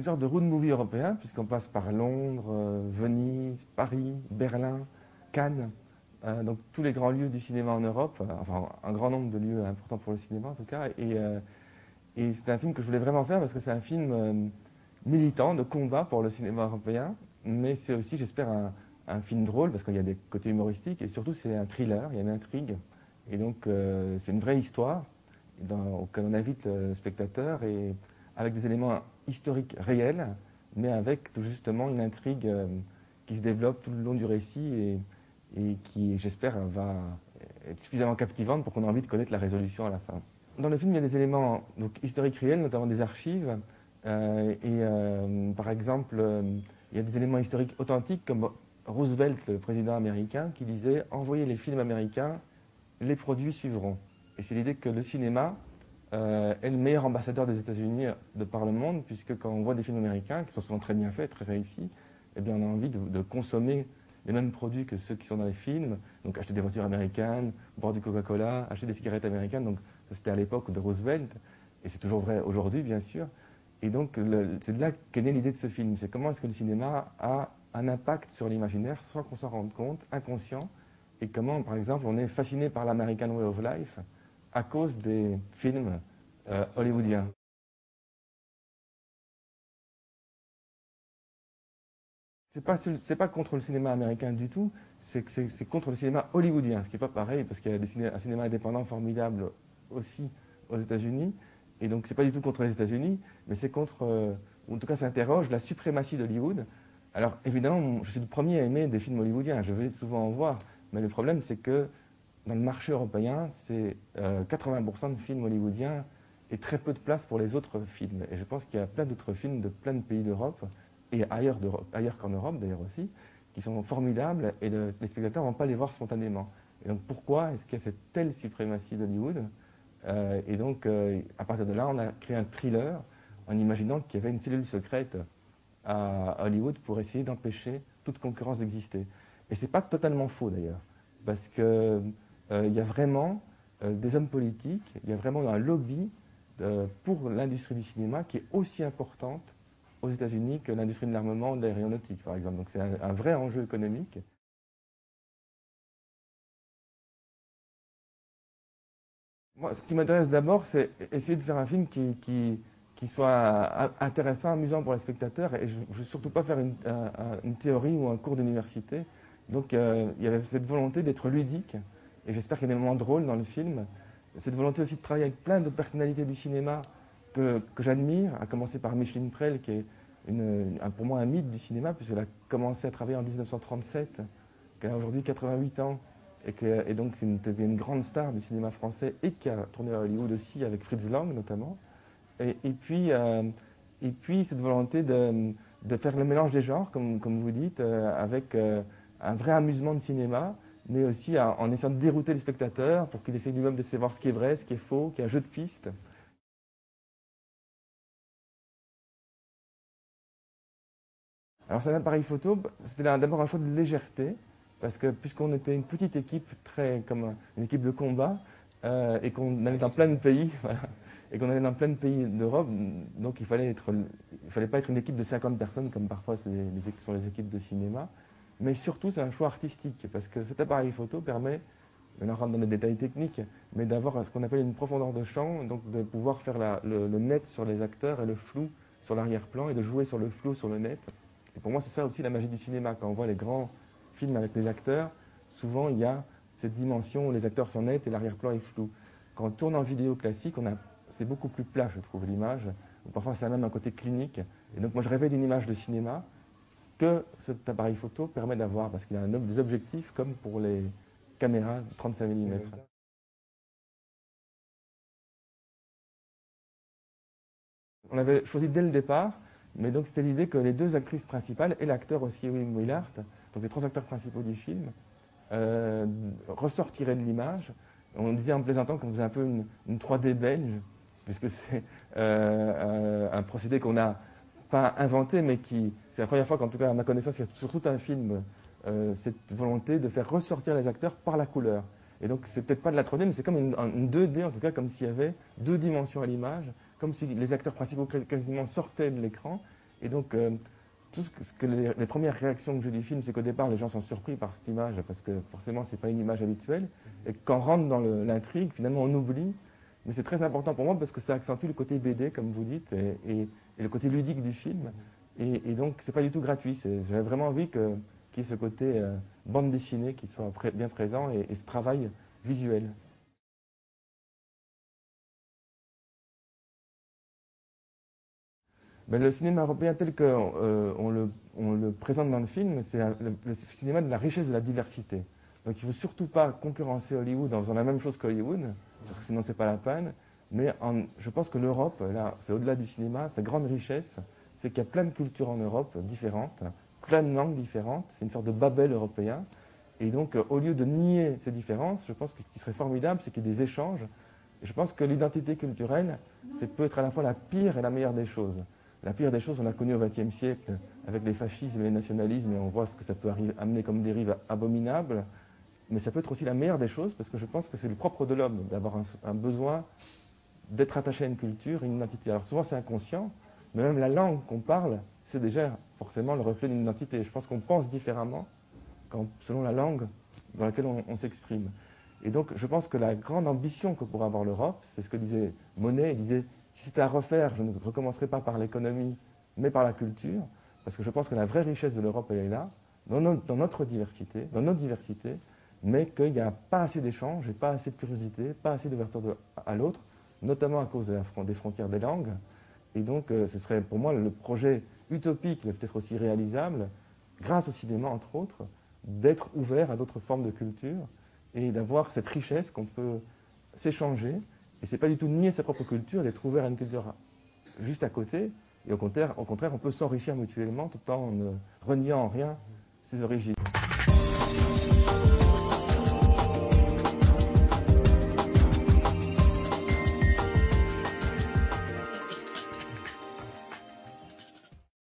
une sorte de road movie européen, puisqu'on passe par Londres, Venise, Paris, Berlin, Cannes, donc tous les grands lieux du cinéma en Europe, enfin un grand nombre de lieux importants pour le cinéma en tout cas. Et c'est un film que je voulais vraiment faire parce que c'est un film militant, de combat pour le cinéma européen, mais c'est aussi, j'espère, un film drôle parce qu'il y a des côtés humoristiques et surtout c'est un thriller, il y a une intrigue. Et donc c'est une vraie histoire auquel on invite le spectateur et avec des éléments historiques réels, mais avec tout justement une intrigue qui se développe tout le long du récit et qui, j'espère, va être suffisamment captivante pour qu'on ait envie de connaître la résolution à la fin. Dans le film, il y a des éléments donc, historiques réels, notamment des archives. Par exemple, il y a des éléments historiques authentiques, comme Roosevelt, le président américain, qui disait « Envoyez les films américains, les produits suivront ». Et c'est l'idée que le cinéma est le meilleur ambassadeur des États-Unis de par le monde, puisque quand on voit des films américains, qui sont souvent très bien faits, très réussis, eh bien on a envie de consommer les mêmes produits que ceux qui sont dans les films, donc acheter des voitures américaines, boire du Coca-Cola, acheter des cigarettes américaines, donc ça c'était à l'époque de Roosevelt, et c'est toujours vrai aujourd'hui bien sûr. Et donc c'est de là qu'est née l'idée de ce film, c'est comment est-ce que le cinéma a un impact sur l'imaginaire sans qu'on s'en rende compte, inconscient, et comment par exemple on est fasciné par l'American Way of Life à cause des films hollywoodiens. C'est pas contre le cinéma américain du tout, c'est contre le cinéma hollywoodien, ce qui n'est pas pareil, parce qu'il y a un cinéma indépendant formidable aussi aux États-Unis, et donc c'est pas du tout contre les États-Unis, mais c'est contre, ou en tout cas ça interroge la suprématie d'Hollywood. Alors évidemment, je suis le premier à aimer des films hollywoodiens, je vais souvent en voir, mais le problème c'est que dans le marché européen, c'est 80% de films hollywoodiens et très peu de place pour les autres films. Et je pense qu'il y a plein d'autres films de plein de pays d'Europe, et ailleurs qu'en Europe d'ailleurs aussi, qui sont formidables et les spectateurs ne vont pas les voir spontanément. Et donc pourquoi est-ce qu'il y a cette telle suprématie d'Hollywood Et donc à partir de là, on a créé un thriller en imaginant qu'il y avait une cellule secrète à Hollywood pour essayer d'empêcher toute concurrence d'exister. Et ce n'est pas totalement faux d'ailleurs, parce qu'il y a vraiment des hommes politiques, il y a vraiment un lobby pour l'industrie du cinéma qui est aussi importante aux États-Unis que l'industrie de l'armement ou de l'aéronautique, par exemple. Donc c'est un vrai enjeu économique. Moi, ce qui m'intéresse d'abord, c'est essayer de faire un film qui soit intéressant, amusant pour les spectateurs. Et je ne veux surtout pas faire une théorie ou un cours d'université. Donc il y avait cette volonté d'être ludique. Et j'espère qu'il y a des moments drôles dans le film. Cette volonté aussi de travailler avec plein de personnalités du cinéma que j'admire, à commencer par Micheline Prel, qui est pour moi un mythe du cinéma, puisqu'elle a commencé à travailler en 1937, qu'elle a aujourd'hui 88 ans, et donc c'est une grande star du cinéma français, et qui a tourné à Hollywood aussi, avec Fritz Lang notamment. Et puis cette volonté de faire le mélange des genres, comme vous dites, avec un vrai amusement de cinéma, mais aussi en essayant de dérouter les spectateurs pour qu'il essaie lui-même de savoir ce qui est vrai, ce qui est faux, qu'il y a un jeu de pistes. Alors c'est un appareil photo, c'était d'abord un choix de légèreté, parce que puisqu'on était une petite équipe, très comme une équipe de combat, et qu'on allait dans plein de pays, voilà, et qu'on allait dans plein de pays d'Europe, donc il fallait pas être une équipe de 50 personnes comme parfois sont les équipes de cinéma, mais surtout c'est un choix artistique, parce que cet appareil photo permet, on rentre dans des détails techniques, mais d'avoir ce qu'on appelle une profondeur de champ, donc de pouvoir faire le net sur les acteurs et le flou sur l'arrière-plan, et de jouer sur le flou sur le net. Et pour moi, c'est ça aussi la magie du cinéma. Quand on voit les grands films avec les acteurs, souvent il y a cette dimension où les acteurs sont nets et l'arrière-plan est flou. Quand on tourne en vidéo classique, c'est beaucoup plus plat, je trouve, l'image. Parfois, ça a même un côté clinique. Et donc, moi, je rêvais d'une image de cinéma que cet appareil photo permet d'avoir, parce qu'il a des objectifs comme pour les caméras 35 mm. On avait choisi dès le départ, mais donc c'était l'idée que les deux actrices principales et l'acteur aussi, Wim Willard, donc les trois acteurs principaux du film, ressortiraient de l'image. On disait en plaisantant qu'on faisait un peu une 3D belge, puisque c'est un procédé qu'on n'a pas inventé, mais c'est la première fois qu'en tout cas à ma connaissance, il y a sur tout un film cette volonté de faire ressortir les acteurs par la couleur. Et donc c'est peut-être pas de la 3D, mais c'est comme une 2D en tout cas, comme s'il y avait deux dimensions à l'image, comme si les acteurs principaux quasiment sortaient de l'écran, Et donc, tout ce que les premières réactions que j'ai du film, c'est qu'au départ, les gens sont surpris par cette image, parce que forcément, ce n'est pas une image habituelle. Et quand on rentre dans l'intrigue, finalement, on oublie. Mais c'est très important pour moi parce que ça accentue le côté BD, comme vous dites, et le côté ludique du film. Et donc, ce n'est pas du tout gratuit. J'avais vraiment envie qu'il y ait ce côté bande dessinée qui soit bien présent et ce travail visuel. Ben, le cinéma européen tel qu'on le présente dans le film, c'est le cinéma de la richesse et de la diversité. Donc il ne faut surtout pas concurrencer Hollywood en faisant la même chose qu'Hollywood, parce que sinon c'est pas la peine. Mais je pense que l'Europe, là, c'est au-delà du cinéma, sa grande richesse, c'est qu'il y a plein de cultures en Europe différentes, plein de langues différentes, c'est une sorte de Babel européen. Et donc au lieu de nier ces différences, je pense que ce qui serait formidable, c'est qu'il y ait des échanges. Et je pense que l'identité culturelle, c'est peut être à la fois la pire et la meilleure des choses. La pire des choses, on l'a connue au XXe siècle avec les fascismes et les nationalismes, et on voit ce que ça peut amener comme dérive abominable. Mais ça peut être aussi la meilleure des choses, parce que je pense que c'est le propre de l'homme, d'avoir un besoin d'être attaché à une culture, une identité. Alors souvent c'est inconscient, mais même la langue qu'on parle, c'est déjà forcément le reflet d'une identité. Je pense qu'on pense différemment selon la langue dans laquelle on s'exprime. Et donc je pense que la grande ambition que pourrait avoir l'Europe, c'est ce que disait Monet, il disait « si c'était à refaire, je ne recommencerai pas par l'économie, mais par la culture », parce que je pense que la vraie richesse de l'Europe, elle est là, dans notre diversité, mais qu'il n'y a pas assez d'échanges et pas assez de curiosité, pas assez d'ouverture à l'autre, notamment à cause des frontières des langues. Et donc, ce serait pour moi le projet utopique, mais peut-être aussi réalisable, grâce au cinéma, entre autres, d'être ouvert à d'autres formes de culture et d'avoir cette richesse qu'on peut s'échanger. Et ce n'est pas du tout nier sa propre culture, d'être ouvert à une culture juste à côté. Et au contraire on peut s'enrichir mutuellement tout en ne reniant en rien ses origines.